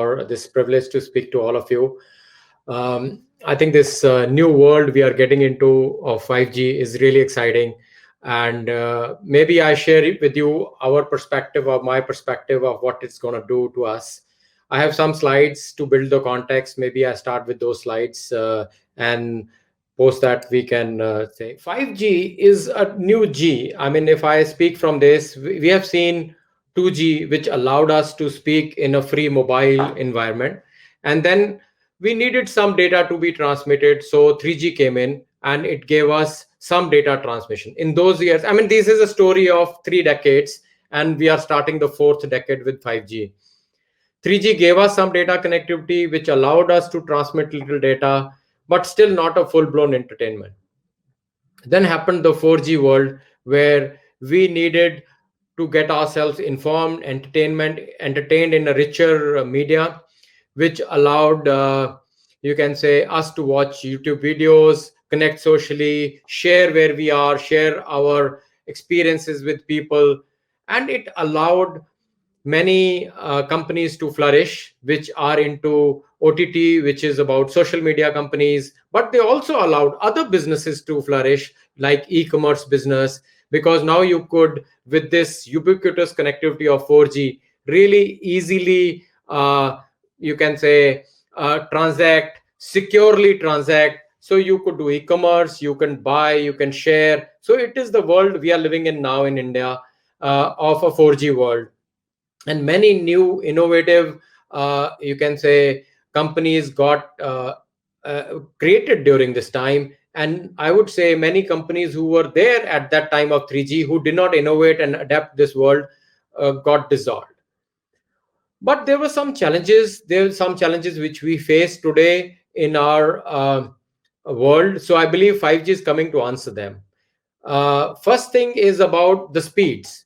for this privilege to speak to all of you. I think this new world we are getting into of 5G is really exciting. And maybe I share it with you our perspective or my perspective of what it's going to do to us. I have some slides to build the context. Maybe I start with those slides and post that we can say 5G is a new G. I mean, if I speak from this, we have seen 2G, which allowed us to speak in a free mobile environment. And then we needed some data to be transmitted. So 3G came in and it gave us some data transmission. In those years, I mean, this is a story of 3 decades, and we are starting the fourth decade with 5G. 3G gave us some data connectivity, which allowed us to transmit little data, but still not a full blown entertainment. Then happened the 4G world, where we needed to get ourselves informed, entertained in a richer media, which allowed, you can say, us to watch YouTube videos, connect socially, share where we are, share our experiences with people. And it allowed many companies to flourish, which are into OTT, which is about social media companies, but they also allowed other businesses to flourish, like e-commerce business, because now you could, with this ubiquitous connectivity of 4G, really easily, you can say, securely transact. So you could do e-commerce, you can buy, you can share. So it is the world we are living in now in India, of a 4G world. And many new innovative, you can say, companies got created during this time. And I would say many companies who were there at that time of 3G, who did not innovate and adapt this world, got dissolved. But there were some challenges. There are some challenges which we face today in our world. So I believe 5G is coming to answer them. First thing is about the speeds.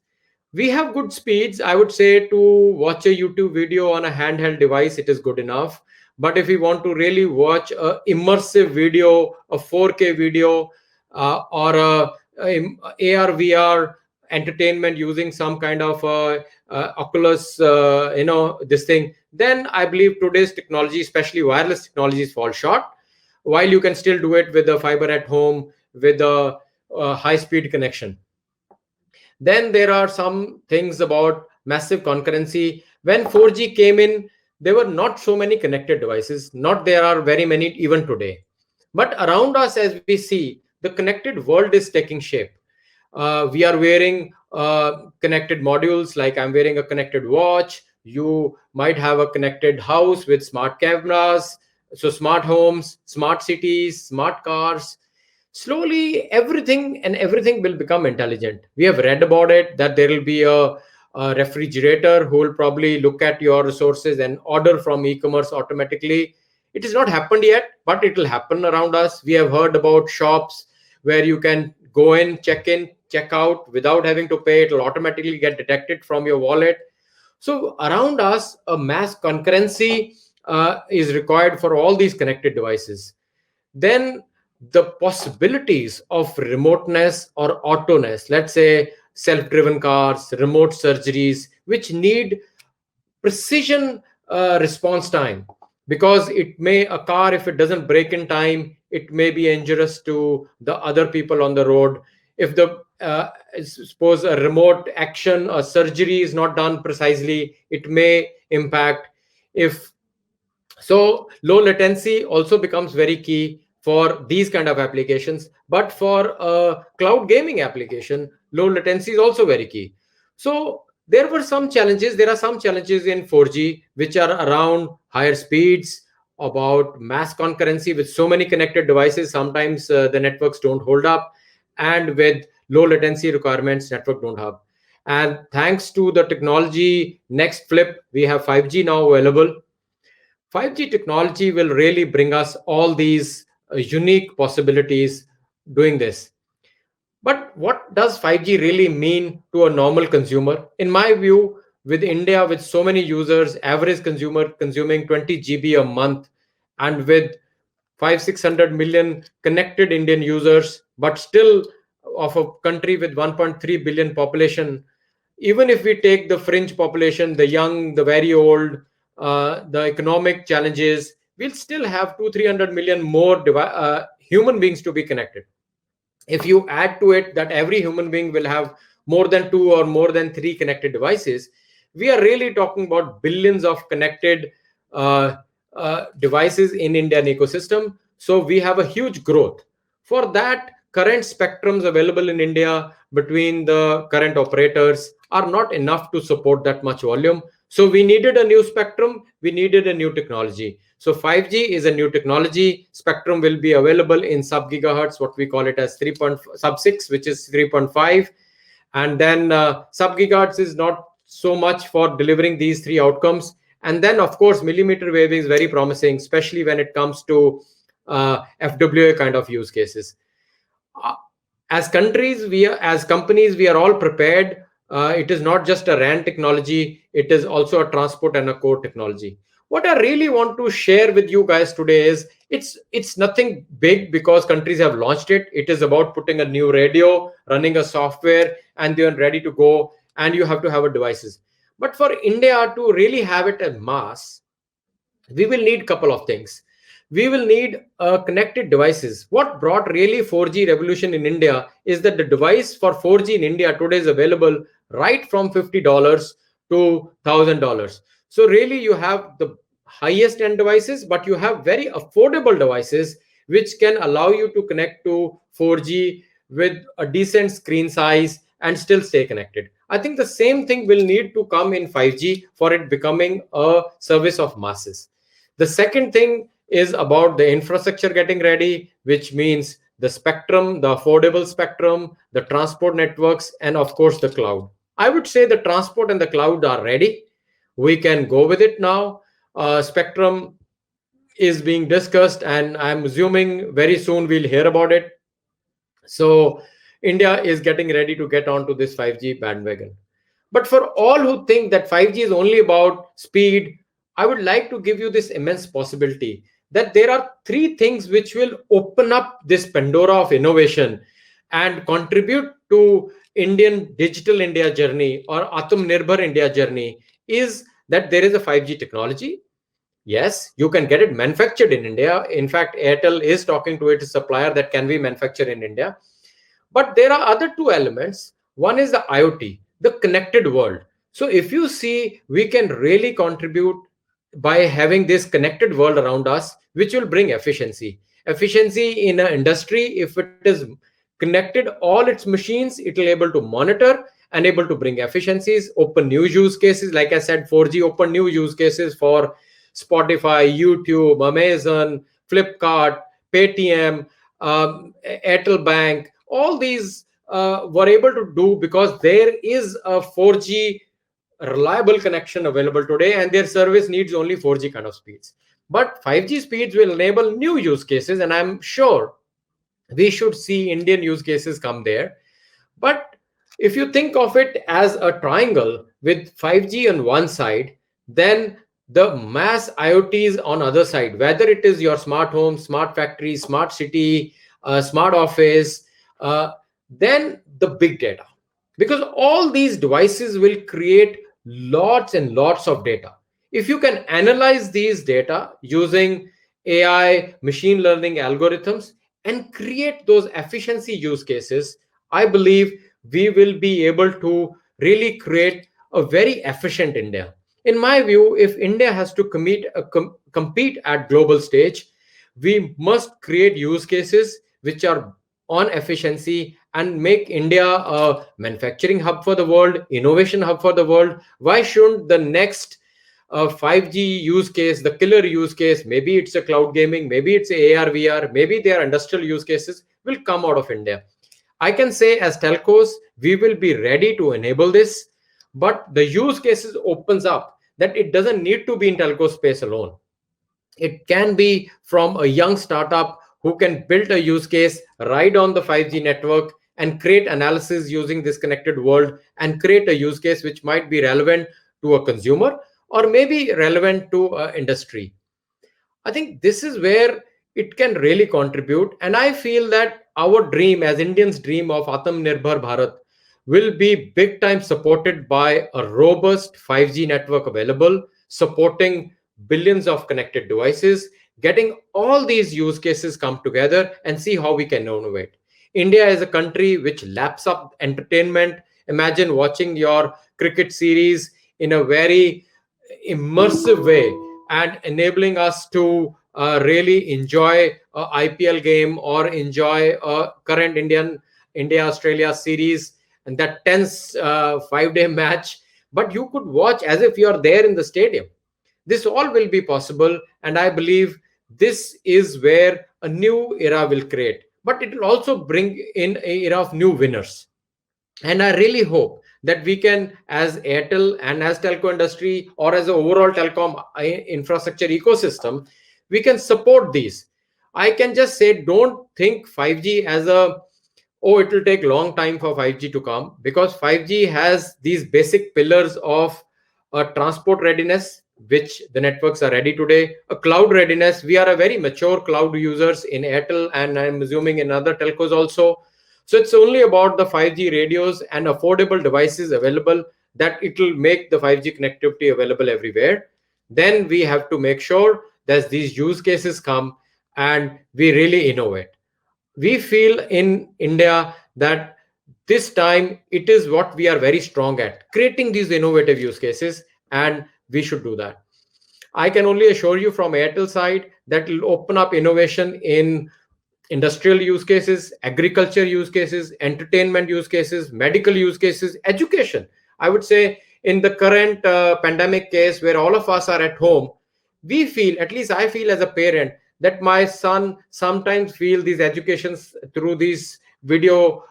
We have good speeds. I would say to watch a YouTube video on a handheld device, it is good enough. But if we want to really watch a immersive video, a 4K video, or a AR VR entertainment using some kind of Oculus, this thing, then I believe today's technology, especially wireless technologies, fall short. While you can still do it with a fiber at home, with a high-speed connection. Then there are some things about massive concurrency. When 4G came in, there were not so many connected devices. Not there are very many even today. But around us, as we see, the connected world is taking shape. We are wearing connected modules, like I'm wearing a connected watch. You might have a connected house with smart cameras. So smart homes, smart cities, smart cars. Slowly everything will become intelligent. We have read about it, that there will be a refrigerator who will probably look at your resources and order from e-commerce automatically. It has not happened yet, but it will happen around us. We have heard about shops where you can go in, check out without having to pay. It will automatically get detected from your wallet. So around us, a mass concurrency is required for all these connected devices. Then the possibilities of remoteness or autoness, let's say self-driven cars, remote surgeries, which need precision response time, because a car, if it doesn't brake in time, it may be injurious to the other people on the road. If suppose a remote action, a surgery is not done precisely, it may impact. So low latency also becomes very key for these kind of applications. But for a cloud gaming application, low latency is also very key. So there are some challenges in 4G, which are around higher speeds, about mass concurrency with so many connected devices. Sometimes the networks don't hold up, and with low latency requirements, network don't have. And thanks to the technology next flip, we have 5G now available. 5G technology will really bring us all these unique possibilities doing this. But what does 5G really mean to a normal consumer? In my view, with India, with so many users, average consumer consuming 20 GB a month, and with 500-600 million connected Indian users, but still of a country with 1.3 billion population, even if we take the fringe population, the young, the very old, the economic challenges, we'll still have 200-300 million more human beings to be connected. If you add to it that every human being will have more than two or more than three connected devices, we are really talking about billions of connected uh, devices in Indian ecosystem. So we have a huge growth. For that, current spectrums available in India between the current operators are not enough to support that much volume. So we needed a new spectrum, we needed a new technology. So 5G is a new technology. Spectrum will be available in sub gigahertz, what we call it as 3. Sub 6, which is 3.5. And then sub gigahertz is not so much for delivering these three outcomes. And then, of course, millimeter wave is very promising, especially when it comes to FWA kind of use cases. Uh, as countries, as companies, we are all prepared. It is not just a RAN technology, it is also a transport and a core technology. What I really want to share with you guys today is it's nothing big because countries have launched it. It is about putting a new radio, running a software, and they're ready to go, and you have to have a devices. But for India to really have it in mass, we will need couple of things. We will need connected devices. What brought really 4G revolution in India is that the device for 4G in India today is available right from $50 to $1,000. So really you have the highest end devices, but you have very affordable devices which can allow you to connect to 4G with a decent screen size and still stay connected. I think the same thing will need to come in 5G for it becoming a service of masses. The second thing is about the infrastructure getting ready, which means the spectrum, the affordable spectrum, the transport networks, and of course the cloud. I would say the transport and the cloud are ready. We can go with it now. Spectrum is being discussed, and I'm assuming very soon we'll hear about it. So India is getting ready to get onto this 5G bandwagon. But for all who think that 5G is only about speed, I would like to give you this immense possibility that there are three things which will open up this Pandora of innovation and contribute to Indian digital India journey or Atmanirbhar India journey. Is that there is a 5G technology. Yes, you can get it manufactured in India. In fact, Airtel is talking to its supplier that can be manufactured in India. But there are other two elements. One is the IoT, the connected world. So if you see, we can really contribute by having this connected world around us, which will bring efficiency. Efficiency in an industry, if it is connected all its machines, it will able to monitor and able to bring efficiencies, open new use cases. Like I said, 4G open new use cases for Spotify, YouTube, Amazon, Flipkart, Paytm, Airtel Bank. All these were able to do because there is a 4G reliable connection available today, and their service needs only 4G kind of speeds. But 5G speeds will enable new use cases, and I'm sure we should see Indian use cases come there. But if you think of it as a triangle with 5G on one side, then the mass IoTs on other side, whether it is your smart home, smart factory, smart city, smart office, uh, then the big data. Because all these devices will create lots and lots of data. If you can analyze these data using AI, machine learning algorithms, and create those efficiency use cases, I believe we will be able to really create a very efficient India. In my view, if India has to compete at global stage, we must create use cases which are on efficiency and make India a manufacturing hub for the world, innovation hub for the world. Why shouldn't the next 5G use case, the killer use case, maybe it's a cloud gaming, maybe it's AR, VR, maybe they are industrial use cases, will come out of India. I can say as telcos, we will be ready to enable this, but the use cases opens up that it doesn't need to be in telco space alone. It can be from a young startup who can build a use case right on the 5G network and create analysis using this connected world and create a use case which might be relevant to a consumer or maybe relevant to industry. I think this is where it can really contribute. And I feel that our dream, as Indians' dream of Atmanirbhar Bharat, will be big time supported by a robust 5G network available, supporting billions of connected devices, getting all these use cases come together and see how we can innovate. India is a country which laps up entertainment. Imagine watching your cricket series in a very immersive way and enabling us to really enjoy a IPL game or enjoy a current India Australia series and that tense 5 day match. But you could watch as if you are there in the stadium. This all will be possible, and I believe this is where a new era will create. But it will also bring in a era of new winners. And I really hope that we can, as Airtel and as telco industry or as an overall telecom infrastructure ecosystem, we can support these. I can just say, don't think 5G as a, oh, it will take long time for 5G to come, because 5G has these basic pillars of a transport readiness, which the networks are ready today, a cloud readiness. We are a very mature cloud users in Airtel, and I'm assuming in other telcos also. So it's only about the 5G radios and affordable devices available that it will make the 5G connectivity available everywhere. Then we have to make sure that these use cases come and we really innovate. We feel in India that this time it is what we are very strong at, creating these innovative use cases, and we should do that. I can only assure you from Airtel side that will open up innovation in industrial use cases, agriculture use cases, entertainment use cases, medical use cases, education. I would say in the current pandemic case where all of us are at home, we feel, at least I feel as a parent, that my son sometimes feel these educations through these video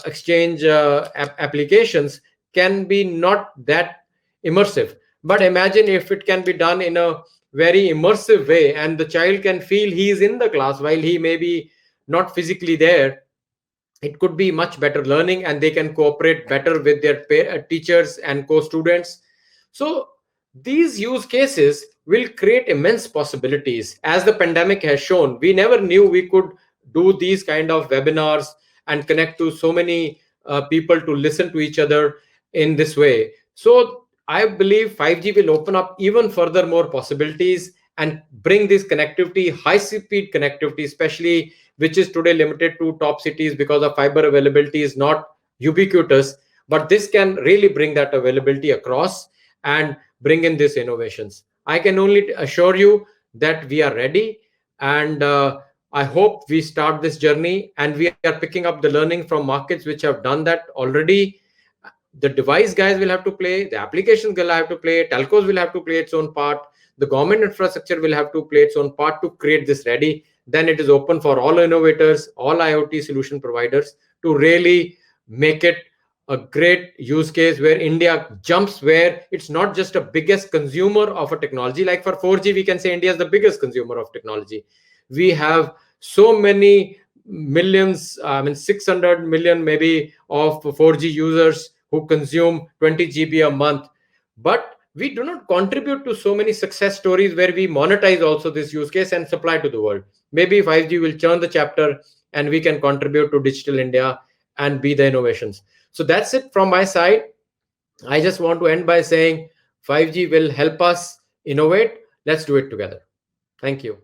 exchange applications can be not that immersive. But imagine if it can be done in a very immersive way and the child can feel he is in the class while he may be not physically there. It could be much better learning, and they can cooperate better with their teachers and co-students. So these use cases will create immense possibilities. As the pandemic has shown, we never knew we could do these kind of webinars and connect to so many people to listen to each other in this way. So I believe 5G will open up even further more possibilities and bring this connectivity, high speed connectivity, especially which is today limited to top cities because of fiber availability is not ubiquitous. But this can really bring that availability across and bring in these innovations. I can only assure you that we are ready, and I hope we start this journey and we are picking up the learning from markets which have done that already. The device guys will have to play, the applications will have to play, telcos will have to play its own part, the government infrastructure will have to play its own part to create this ready. Then it is open for all innovators, all IoT solution providers to really make it a great use case where India jumps, where it's not just a biggest consumer of a technology. Like for 4G, we can say India is the biggest consumer of technology. We have so many millions, I mean 600 million maybe of 4G users who consume 20 GB a month. But we do not contribute to so many success stories where we monetize also this use case and supply to the world. Maybe 5G will turn the chapter and we can contribute to digital India and be the innovations. So that's it from my side. I just want to end by saying 5G will help us innovate. Let's do it together. Thank you.